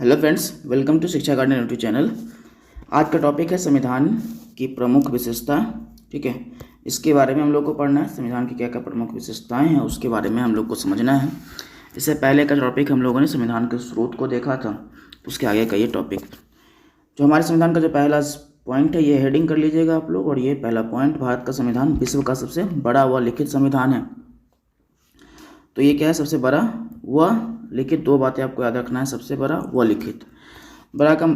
Hello friends, welcome to शिक्षा garden YouTube channel. आज का टॉपिक है संविधान की प्रमुख विशेषता। ठीक है, इसके बारे में हम लोग को पढ़ना है। संविधान की क्या क्या प्रमुख विशेषताएं हैं उसके बारे में हम लोग को समझना है। इससे पहले का टॉपिक हम लोगों ने संविधान के स्रोत को देखा था, उसके आगे का ये टॉपिक जो हमारे संविधान का जो पहला पॉइंट है, ये हेडिंग कर लीजिएगा आप लोग। और ये पहला पॉइंट, भारत का संविधान विश्व का सबसे बड़ा व लिखित संविधान है। तो ये क्या है, सबसे बड़ा व लिखित। दो बातें आपको याद रखना है, सबसे बड़ा व लिखित। बड़ा का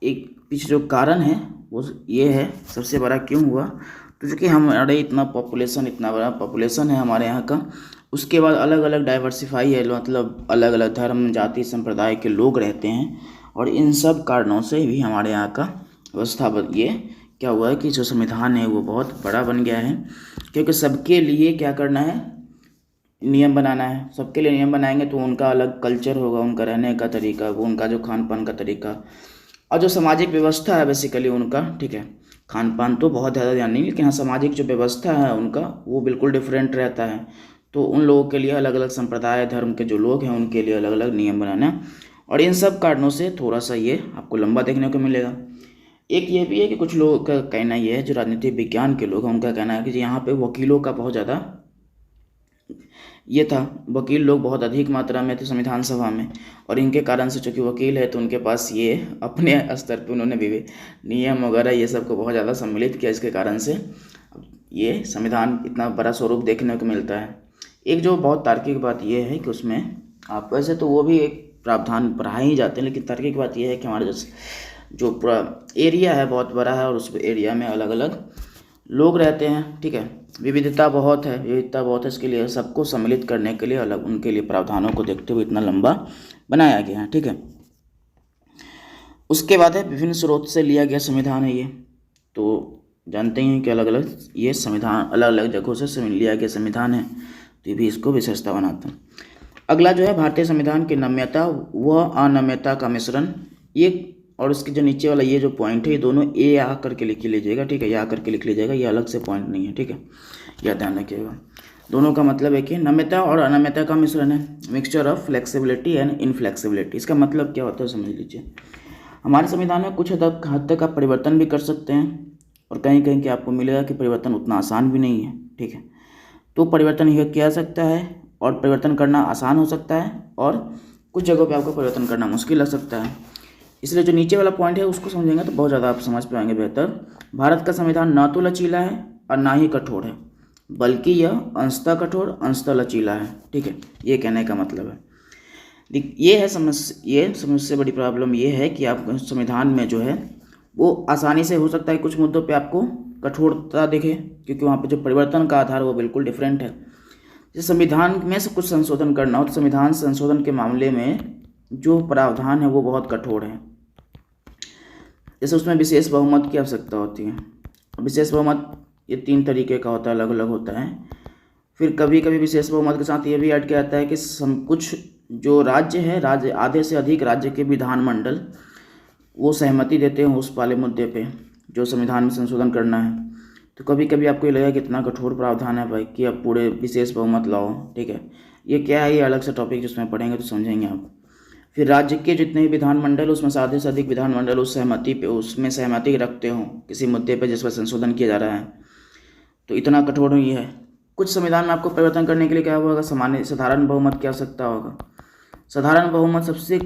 एक पीछे जो कारण है वो ये है, सबसे बड़ा क्यों हुआ, तो चूँकि हमारे इतना बड़ा पॉपुलेशन है हमारे यहाँ का। उसके बाद अलग अलग डाइवर्सिफाई है, मतलब अलग अलग धर्म जाति संप्रदाय के लोग रहते हैं। और इन सब कारणों से भी हमारे यहाँ का व्यवस्था ये क्या हुआ है कि जो संविधान है वो बहुत बड़ा बन गया है। क्योंकि सबके लिए क्या करना है, नियम बनाना है। सबके लिए नियम बनाएंगे तो उनका अलग कल्चर होगा, उनका रहने का तरीका, वो उनका जो खान पान का तरीका और जो सामाजिक व्यवस्था है बेसिकली उनका। ठीक है, खान पान तो बहुत ज़्यादा ध्यान नहीं, लेकिन हाँ सामाजिक जो व्यवस्था है उनका वो बिल्कुल डिफरेंट रहता है। तो उन लोगों के लिए अलग अलग संप्रदाय धर्म के जो लोग हैं उनके लिए अलग अलग नियम बनाना है। और इन सब कारणों से थोड़ा सा ये आपको लंबा देखने को मिलेगा। एक ये भी है कि कुछ लोगों का कहना ये है, जो राजनीतिक विज्ञान के लोग हैं उनका कहना है कि यहाँ पे वकीलों का बहुत ज़्यादा ये था, वकील लोग बहुत अधिक मात्रा में थे संविधान सभा में। और इनके कारण से चूँकि वकील है तो उनके पास ये अपने स्तर पे उन्होंने भी नियम वगैरह ये सब को बहुत ज़्यादा सम्मिलित किया। इसके कारण से ये संविधान इतना बड़ा स्वरूप देखने को मिलता है। एक जो बहुत तार्किक बात ये है कि उसमें आप वैसे तो वो भी एक प्रावधान पढ़ाए ही जाते हैं, लेकिन तार्किक बात ये है कि हमारा जो पूरा एरिया है बहुत बड़ा है और उस एरिया में अलग अलग लोग रहते हैं। ठीक है, विविधता बहुत है, इसके लिए सबको सम्मिलित करने के लिए अलग उनके लिए प्रावधानों को देखते हुए इतना लंबा बनाया गया है। ठीक है, उसके बाद है विभिन्न स्रोत से लिया गया संविधान है ये। तो जानते हैं कि अलग अलग ये संविधान अलग अलग जगहों से लिया गया संविधान है, तो ये भी इसको विशेषता बनाता है। अगला जो है भारतीय संविधान की नम्यता व अनम्यता का मिश्रण। ये और इसके जो नीचे वाला ये जो पॉइंट है, ये दोनों ए आ करके लिख लीजिएगा। ठीक है, ये आ करके लिख लीजिएगा, ये अलग से पॉइंट नहीं है। ठीक है, यह ध्यान रखिएगा। दोनों का मतलब है कि नम्यता और अनम्यता का मिश्रण है, mixture of flexibility and inflexibility. इसका मतलब क्या होता है समझ लीजिए। हमारे संविधान में कुछ हद तक आप परिवर्तन भी कर सकते हैं, और कहीं कहीं कि आपको मिलेगा कि परिवर्तन उतना आसान भी नहीं है। ठीक है, तो परिवर्तन यह किया जा सकता है और परिवर्तन करना आसान हो सकता है, और कुछ जगहों पर आपको परिवर्तन करना मुश्किल लग सकता है। इसलिए जो नीचे वाला पॉइंट है उसको समझेंगे तो बहुत ज़्यादा आप समझ पाएंगे बेहतर। भारत का संविधान ना तो लचीला है और ना ही कठोर है, बल्कि यह अंशतः कठोर अंशतः लचीला है। ठीक है, ये कहने का मतलब है। ये है समस्या बड़ी प्रॉब्लम ये है कि आप संविधान में जो है वो आसानी से हो सकता है कुछ मुद्दों पे आपको कठोरता दिखे, क्योंकि वहाँ पे जो परिवर्तन का आधार वो बिल्कुल डिफरेंट है। जैसे संविधान में से कुछ संशोधन करना हो तो संविधान संशोधन के मामले में जो प्रावधान है वो बहुत कठोर है। जैसे उसमें विशेष बहुमत की आवश्यकता होती है। विशेष बहुमत ये 3 तरीके का होता है, अलग अलग होता है। फिर कभी कभी विशेष बहुमत के साथ ये भी ऐड किया जाता है कि कुछ जो राज्य है, आधे से अधिक राज्य के विधानमंडल वो सहमति देते हैं उस वाले मुद्दे पे जो संविधान में संशोधन करना है। तो कभी कभी आपको ये लगेगा कि इतना कठोर प्रावधान है भाई कि अब पूरे विशेष बहुमत लाओ। ठीक है, ये क्या है, ये अलग से टॉपिक जिसमें पढ़ेंगे तो समझेंगे आप। फिर राज्य के जितने भी विधानमंडल उसमें से आधे से अधिक विधानमंडल उसमें सहमति रखते हों किसी मुद्दे पर जिस पर संशोधन किया जा रहा है, तो इतना कठोर ही है। कुछ संविधान में आपको परिवर्तन करने के लिए क्या होगा, साधारण बहुमत की आवश्यकता होगा। साधारण बहुमत सबसे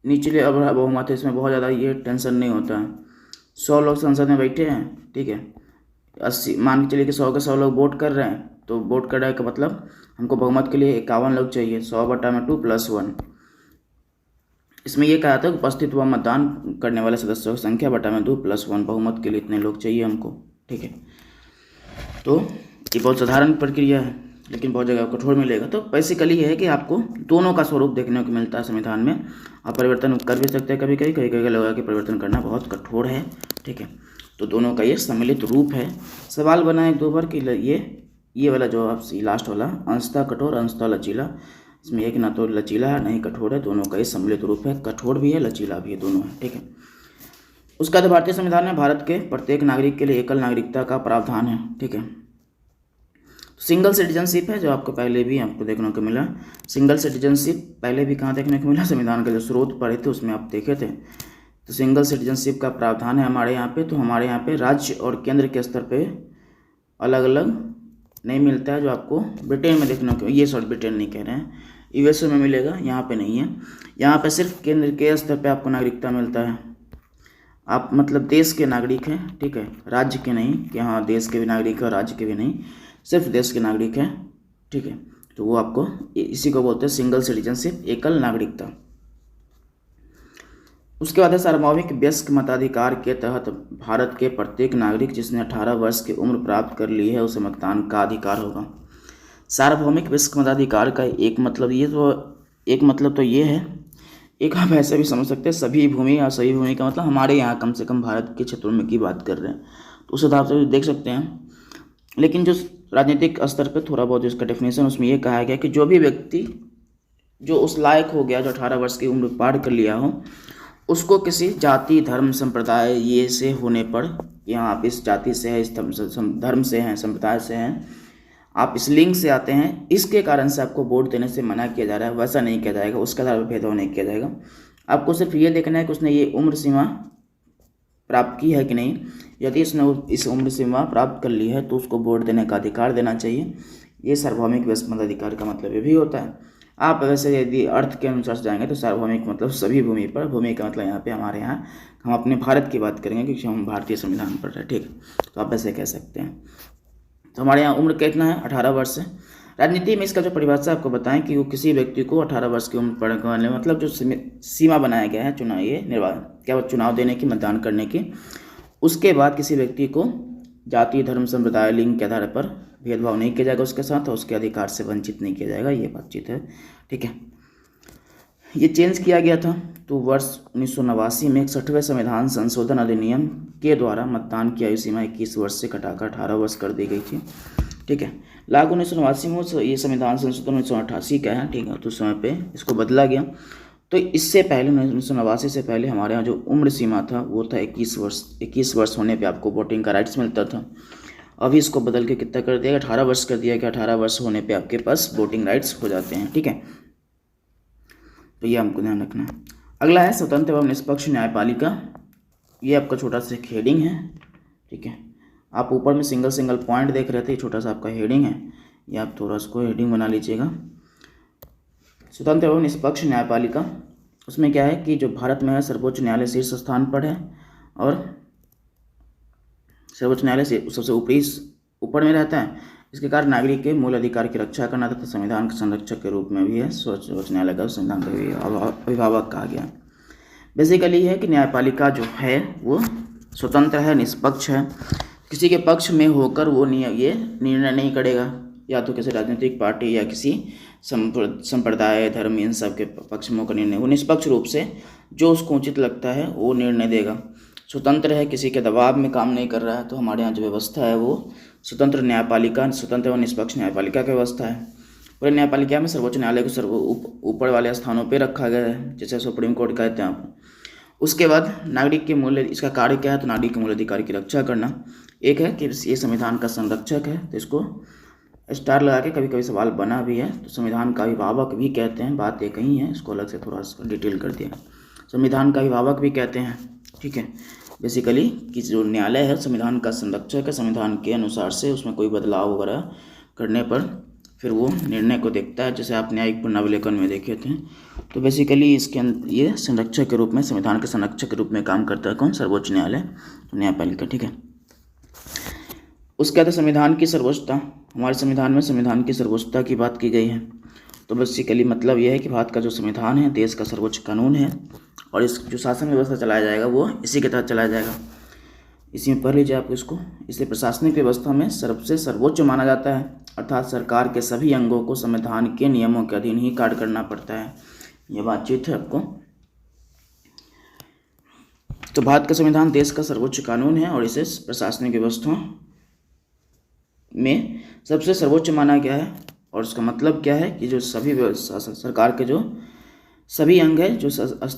निचले बहुमत है, इसमें बहुत ज़्यादा ये टेंशन नहीं होता है। 100 लोग संसद में बैठे हैं, ठीक है, 80 मान के चलिए कि 100 के 100 लोग वोट कर रहे हैं, तो वोट करने का मतलब हमको बहुमत के लिए 51 लोग चाहिए। 100/2 + 1। इसमें ये कहा था कि उपस्थित व मतदान करने वाले सदस्यों की संख्या 2 + 1, बहुमत के लिए इतने लोग चाहिए हमको। ठीक है, तो ये बहुत साधारण प्रक्रिया है, लेकिन बहुत जगह कठोर मिलेगा। तो बेसिकली ये है कि आपको दोनों का स्वरूप देखने को मिलता है संविधान में। आप परिवर्तन कर भी सकते हैं कभी कभी लगा कि परिवर्तन करना बहुत कठोर है। ठीक है, तो दोनों का ये सम्मिलित रूप है। सवाल बना है 2 बार कि ये वाला जो आप लास्ट वाला अंशतः कठोर अंशतः लचीला, इसमें एक ना तो लचीला है ना ही कठोर है, दोनों का ये सम्मिलित रूप है। कठोर भी है लचीला भी है, दोनों है। ठीक है, उसका तो भारतीय संविधान में भारत के प्रत्येक नागरिक के लिए एकल नागरिकता का प्रावधान है। ठीक है, सिंगल सिटीजनशिप है जो आपको पहले भी आपको देखने को मिला। सिंगल सिटीजनशिप पहले भी कहाँ देखने को मिला, संविधान के जो स्रोत पढ़े थे उसमें आप देखे थे। तो सिंगल सिटीजनशिप का प्रावधान है हमारे यहाँ पे। तो हमारे यहाँ पे राज्य और केंद्र के स्तर पे अलग अलग नहीं मिलता है, जो आपको ब्रिटेन में देखने को, ये सॉरी ब्रिटेन नहीं कह रहे हैं, यूएसए में मिलेगा, यहाँ पे नहीं है। यहाँ पे सिर्फ केंद्र के स्तर पे आपको नागरिकता मिलता है। आप मतलब देश के नागरिक हैं, ठीक है, राज्य के नहीं कि हाँ देश के भी नागरिक है और राज्य के भी नहीं, सिर्फ देश के नागरिक हैं, ठीक है। तो वो आपको इसी को बोलते हैं सिंगल सिटीजनशिप, एकल नागरिकता। उसके बाद है सार्वभौमिक वयस्क मताधिकार के तहत भारत के प्रत्येक नागरिक जिसने 18 वर्ष की उम्र प्राप्त कर ली है उसे मतदान का अधिकार होगा। सार्वभौमिक वयस्क मताधिकार का एक मतलब ये है, एक आप ऐसे भी समझ सकते हैं सभी भूमि या सभी भूमि का मतलब हमारे यहाँ कम से कम भारत के क्षेत्रों में की बात कर रहे हैं, तो उस हिसाब से भी देख सकते हैं। लेकिन जो राजनीतिक स्तर पर थोड़ा बहुत इसका डेफिनेशन उसमें ये कहा गया कि जो भी व्यक्ति जो उस लायक हो गया, जो 18 वर्ष की उम्र पार कर लिया हो, उसको किसी जाति धर्म संप्रदाय ये से होने पर, यहाँ आप इस जाति से हैं, इस धर्म से हैं, संप्रदाय से हैं, आप इस लिंग से आते हैं, इसके कारण से आपको वोट देने से मना किया जा रहा है, वैसा नहीं किया जाएगा, उसके आधार पर भेदभाव नहीं किया जाएगा। आपको सिर्फ ये देखना है कि उसने ये उम्र सीमा प्राप्त की है कि नहीं। यदि उसने इस उम्र सीमा प्राप्त कर ली है तो उसको वोट देने का अधिकार देना चाहिए। ये सार्वभौमिक वयस्क मताधिकार का मतलब ये भी होता है। आप वैसे यदि अर्थ के अनुसार से जाएंगे तो सार्वभौमिक मतलब सभी भूमि पर, भूमि का मतलब यहाँ पे हमारे यहाँ हम अपने भारत की बात करेंगे क्योंकि हम भारतीय संविधान पढ़ रहे हैं, ठीक है, तो आप ऐसे कह सकते हैं। तो हमारे यहाँ उम्र कितना है, 18 वर्ष है। राजनीति में इसका जो परिभाषा आपको बताएं कि वो किसी व्यक्ति को 18 वर्ष की उम्र पूर्ण करने मतलब जो सीमा बनाया गया है चुनाव देने की, मतदान करने की, उसके बाद किसी व्यक्ति को जाति धर्म संप्रदाय लिंग के आधार पर भेदभाव नहीं किया जाएगा उसके साथ, और उसके अधिकार से वंचित नहीं किया जाएगा। ये बातचीत है, ठीक है। ये चेंज किया गया था तो वर्ष 1989 में 61वें संविधान संशोधन अधिनियम के द्वारा मतदान की आयु सीमा 21 वर्ष से घटाकर 18 वर्ष कर दी गई थी, ठीक है। लागू 1989 में ये संविधान संशोधन 1988 का है, ठीक है, तो उस समय पे इसको बदला गया। तो इससे पहले 1989 से पहले हमारे यहाँ जो उम्र सीमा था वो था 21 वर्ष। 21 वर्ष होने पे आपको वोटिंग का राइट्स मिलता था। अभी इसको बदल के कितना कर दिया, 18 वर्ष कर दिया कि 18 वर्ष होने पे आपके पास वोटिंग राइट्स हो जाते हैं, ठीक है। तो ये हमको ध्यान रखना है। अगला है स्वतंत्र एवं निष्पक्ष न्यायपालिका। ये आपका छोटा सा एक हेडिंग है, ठीक है। आप ऊपर में सिंगल पॉइंट देख रहे थे, छोटा सा आपका हेडिंग है, ये आप थोड़ा इसको हेडिंग बना लीजिएगा। स्वतंत्र एवं निष्पक्ष न्यायपालिका, उसमें क्या है कि जो भारत में है सर्वोच्च न्यायालय शीर्ष स्थान पर है और सर्वोच्च न्यायालय से सबसे ऊपर में रहता है। इसके कारण नागरिक के मूल अधिकार की रक्षा करना तथा संविधान के संरक्षक के रूप में भी है सर्वोच्च न्यायालय का संविधान का अभिभावक कहा गया। बेसिकली है कि न्यायपालिका जो है वो स्वतंत्र है, निष्पक्ष है, किसी के पक्ष में होकर वो ये निर्णय नहीं करेगा, या तो किसी राजनीतिक पार्टी या किसी संप्रदाय धर्म इन सब के पक्ष में होकर निर्णय, वो निष्पक्ष रूप से जो उसको उचित लगता है वो निर्णय देगा। स्वतंत्र है, किसी के दबाव में काम नहीं कर रहा है। तो हमारे यहाँ जो व्यवस्था है वो स्वतंत्र न्यायपालिका, स्वतंत्र और निष्पक्ष न्यायपालिका की व्यवस्था है। पूरे न्यायपालिका में सर्वोच्च न्यायालय को ऊपर वाले स्थानों पे रखा गया है, जैसे सुप्रीम कोर्ट कहते हैं आप। उसके बाद नागरिक के मूल्य, इसका कार्य क्या है, तो नागरिक के मूल अधिकार की रक्षा करना। एक है कि ये संविधान का संरक्षक है, तो इसको स्टार लगा के कभी कभी सवाल बना भी है, तो संविधान का अभिभावक भी कहते हैं, बात एक ही है, इसको अलग से थोड़ा सा डिटेल कर दिया। संविधान का अभिभावक भी कहते हैं, ठीक है। बेसिकली कि जो न्यायालय है संविधान का संरक्षक है, संविधान के अनुसार से उसमें कोई बदलाव वगैरह करने पर फिर वो निर्णय को देखता है, जैसे आप न्यायिक पुनरावलोकन में देखे थे। तो बेसिकली इसके ये संरक्षक के रूप में, संविधान के संरक्षक के रूप में काम करता है कौन, सर्वोच्च न्यायालय, न्यायपालिका, ठीक है। उसके बाद संविधान की सर्वोच्चता। हमारे संविधान में संविधान की सर्वोच्चता की बात की गई है। तो बेसिकली मतलब यह है कि भारत का जो संविधान है देश का सर्वोच्च कानून है, और इस जो शासन व्यवस्था चलाया जाएगा वो इसी के तहत चलाया जाएगा। इसी में पढ़ लीजिए आप इसको। इसे प्रशासनिक व्यवस्था में सबसे सर्वोच्च माना जाता है, अर्थात सरकार के सभी अंगों को संविधान के नियमों के अधीन ही कार्य करना पड़ता है। ये बातचीत है आपको। तो भारत का संविधान देश का सर्वोच्च कानून है और इसे प्रशासनिक व्यवस्था में सबसे सर्वोच्च माना गया है। और उसका मतलब क्या है कि जो सभी सरकार के जो सभी अंग है, जो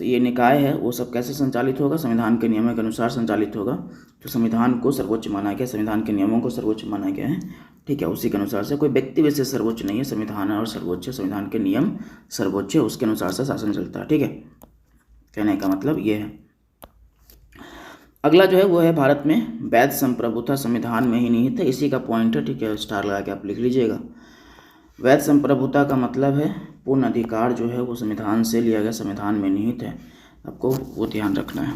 ये निकाय है, वो सब कैसे संचालित होगा, संविधान के नियमों के अनुसार संचालित होगा। तो संविधान को सर्वोच्च माना गया, संविधान के नियमों को सर्वोच्च माना गया है, ठीक है, उसी के अनुसार से, कोई व्यक्ति विशेष सर्वोच्च नहीं है, संविधान और सर्वोच्च, संविधान के नियम सर्वोच्च है, उसके अनुसार से शासन चलता है। ठीक है, कहने का मतलब ये है। अगला जो है वो है भारत में वैध संप्रभुता संविधान में ही निहित है, इसी का पॉइंट है। ठीक है, स्टार लगा के आप लिख लीजिएगा। वैध संप्रभुता का मतलब है पूर्ण अधिकार जो है वो संविधान से लिया गया, संविधान में निहित है, आपको वो ध्यान रखना है।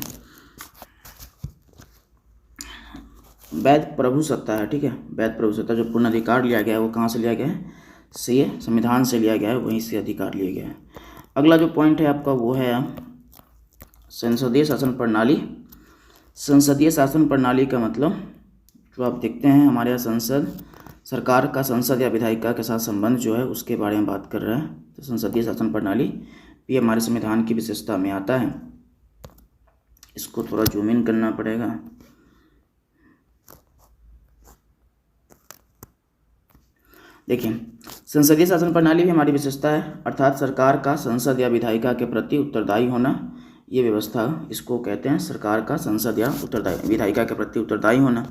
वैध प्रभु सत्ता है। ठीक है, वैध प्रभु सत्ता जो पूर्ण अधिकार लिया गया है वो कहाँ से लिया गया है, से संविधान से लिया गया है, वहीं से अधिकार लिया गया है। अगला जो पॉइंट है आपका वो है संसदीय शासन प्रणाली। संसदीय शासन प्रणाली का मतलब जो आप देखते हैं हमारे यहाँ संसद, सरकार का संसद या विधायिका के साथ संबंध जो है उसके बारे में बात कर रहा है। तो संसदीय शासन प्रणाली भी हमारे संविधान की विशेषता में आता है। इसको थोड़ा जूम इन करना पड़ेगा। देखिए, संसदीय शासन प्रणाली भी हमारी विशेषता है, अर्थात सरकार का संसद या विधायिका के प्रति उत्तरदायी होना, ये व्यवस्था इसको कहते हैं, सरकार का संसद या विधायिका के प्रति उत्तरदायी होना।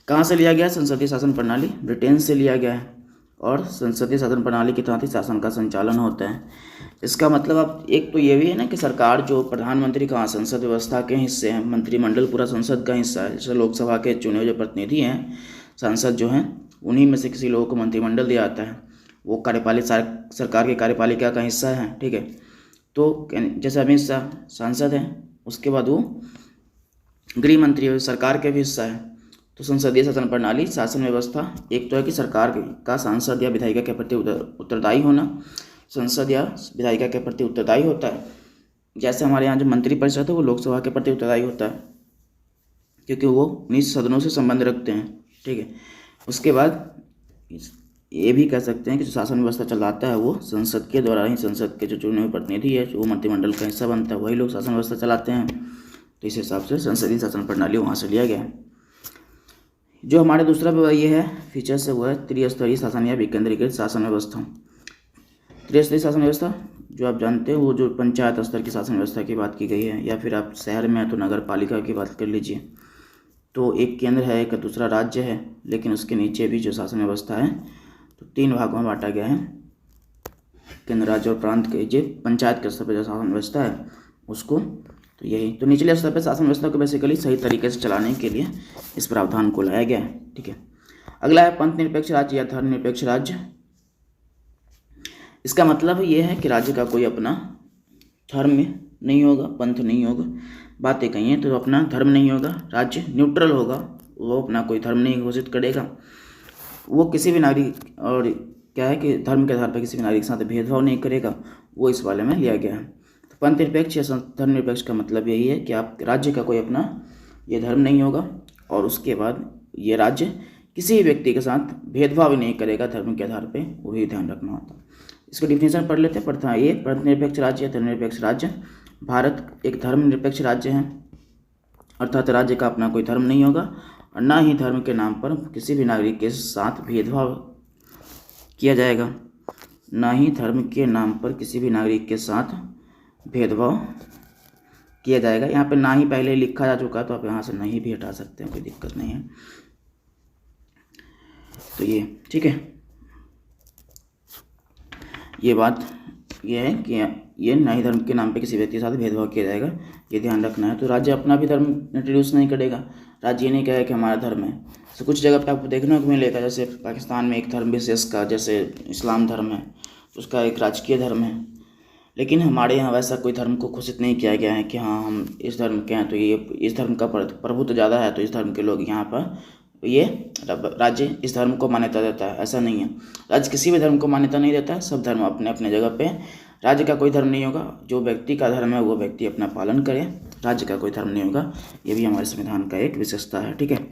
कहाँ से लिया गया संसदीय शासन प्रणाली, ब्रिटेन से लिया गया है, और संसदीय शासन प्रणाली के तहत ही शासन का संचालन होता है। इसका मतलब अब एक तो ये भी है ना कि सरकार जो प्रधानमंत्री का संसद व्यवस्था के हिस्से हैं, मंत्रिमंडल पूरा संसद का हिस्सा है। जैसे लोकसभा के चुने हुए जो प्रतिनिधि हैं, सांसद जो हैं, उन्हीं में से किसी लोगों को मंत्रिमंडल दिया जाता है, वो सरकार की कार्यपालिका का हिस्सा है। ठीक है, तो जैसे अमित शाह सांसद हैं, उसके बाद वो गृह मंत्री सरकार के भी हिस्सा है। तो संसदीय शासन प्रणाली शासन व्यवस्था एक तो है कि सरकार का सांसद या विधायिका के प्रति उत्तरदायी होना, संसद या विधायिका के प्रति उत्तरदायी होता है। जैसे हमारे यहाँ जो मंत्रिपरिषद है वो लोकसभा के प्रति उत्तरदायी होता है, क्योंकि वो उन्हीं सदनों से संबंध रखते हैं। ठीक है, उसके बाद ये भी कह सकते हैं कि जो शासन व्यवस्था चलाता है वो संसद के द्वारा ही, संसद के जो चुने हुए प्रतिनिधि है, जो मंत्रिमंडल का हिस्सा बनता है, वही लोग शासन व्यवस्था चलाते हैं। तो इस हिसाब से संसदीय शासन प्रणाली वहाँ से लिया गया है। जो हमारे दूसरा ये है फीचर्स है वो है त्रिस्तरीय शासन या विकेंद्रीकृत शासन व्यवस्था। त्रिस्तरीय शासन व्यवस्था जो आप जानते हैं, वो जो पंचायत स्तर की शासन व्यवस्था की बात की गई है, या फिर आप शहर में है तो नगर पालिका की बात कर लीजिए। तो एक केंद्र है, एक दूसरा राज्य है, लेकिन उसके नीचे भी जो शासन व्यवस्था है तो 3 भागों में बांटा गया है। केंद्र, राज्य और प्रांत के जो पंचायत के स्तर पर जो शासन व्यवस्था है उसको, तो यही तो निचले स्तर पर शासन व्यवस्था को बेसिकली सही तरीके से चलाने के लिए इस प्रावधान को लाया गया है। ठीक है, अगला है पंथ निरपेक्ष राज्य या धर्मनिरपेक्ष राज्य। इसका मतलब ये है कि राज्य का कोई अपना धर्म नहीं होगा, पंथ नहीं होगा, बातें कही हैं तो अपना धर्म नहीं होगा, राज्य न्यूट्रल होगा, वो अपना कोई धर्म नहीं घोषित करेगा, वो किसी भी नागरिक, और क्या है कि धर्म के आधार पर किसी भी नागरिक के साथ भेदभाव नहीं करेगा, वो इस वाले में लिया गया है। तो पंथ निरपेक्ष या धर्मनिरपेक्ष का मतलब यही है कि आप राज्य का कोई अपना ये धर्म नहीं होगा, और उसके बाद ये राज्य किसी भी व्यक्ति के साथ भेदभाव ही नहीं करेगा धर्म के आधार पे, वही ध्यान रखना होता है। इसका डिफिनेशन पढ़ लेते हैं। प्रथम ये पंथ निरपेक्ष राज्य या धर्मनिरपेक्ष राज्य। भारत एक धर्मनिरपेक्ष राज्य है, अर्थात राज्य का अपना कोई धर्म नहीं होगा, और ना ही धर्म के नाम पर किसी भी नागरिक के साथ भेदभाव किया जाएगा, ना ही धर्म के नाम पर किसी भी नागरिक के साथ भेदभाव किया जाएगा। यहाँ पे ना ही पहले लिखा जा चुका है, तो आप यहाँ से नहीं भी हटा सकते हैं, कोई दिक्कत नहीं है। तो ये ठीक है, ये बात ये है कि ये ना ही धर्म के नाम पे किसी व्यक्ति के साथ भेदभाव किया जाएगा, ये ध्यान रखना है। तो राज्य अपना भी धर्म इंट्रोड्यूस नहीं करेगा, राज्य ये नहीं कहेगा कि हमारा धर्म है। तो कुछ जगह पे आपको देखने को मिलेगा, जैसे पाकिस्तान में एक धर्म विशेष का, जैसे इस्लाम धर्म है, तो उसका एक राजकीय धर्म है, लेकिन हमारे यहाँ वैसा कोई धर्म को घोषित नहीं किया गया है कि हाँ हम इस धर्म के हैं, तो ये इस धर्म का प्रभुत्व ज़्यादा है, तो इस धर्म के लोग यहाँ पर ये राज्य इस धर्म को मान्यता देता है, ऐसा नहीं है। राज्य किसी भी धर्म को मान्यता नहीं देता है, सब धर्म अपने अपने जगह पे। राज्य का कोई धर्म नहीं होगा, जो व्यक्ति का धर्म है वो व्यक्ति अपना पालन करे, राज्य का कोई धर्म नहीं होगा। ये भी हमारे संविधान का एक विशेषता है। ठीक है,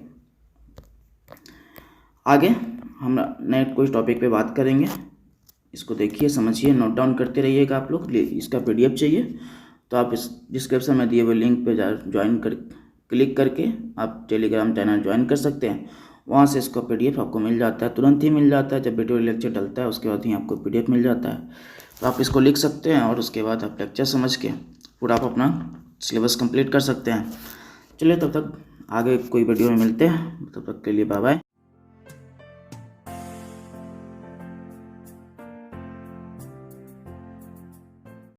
आगे हम नए कोई टॉपिक पे बात करेंगे। इसको देखिए, समझिए, नोट डाउन करते रहिएगा आप लोग। इसका PDF चाहिए तो आप इस डिस्क्रिप्शन में दिए हुए लिंक पे ज्वाइन कर क्लिक करके आप टेलीग्राम चैनल ज्वाइन कर सकते हैं। वहाँ से इसका PDF आपको मिल जाता है, तुरंत ही मिल जाता है। जब वीडियो लेक्चर डलता है उसके बाद ही आपको PDF मिल जाता है, तो आप इसको लिख सकते हैं और उसके बाद आप लेक्चर समझ के पूरा आप अपना सिलेबस कंप्लीट कर सकते हैं। चलिए, तब तक आगे कोई वीडियो में मिलते हैं, तब तक के लिए बाय बाय।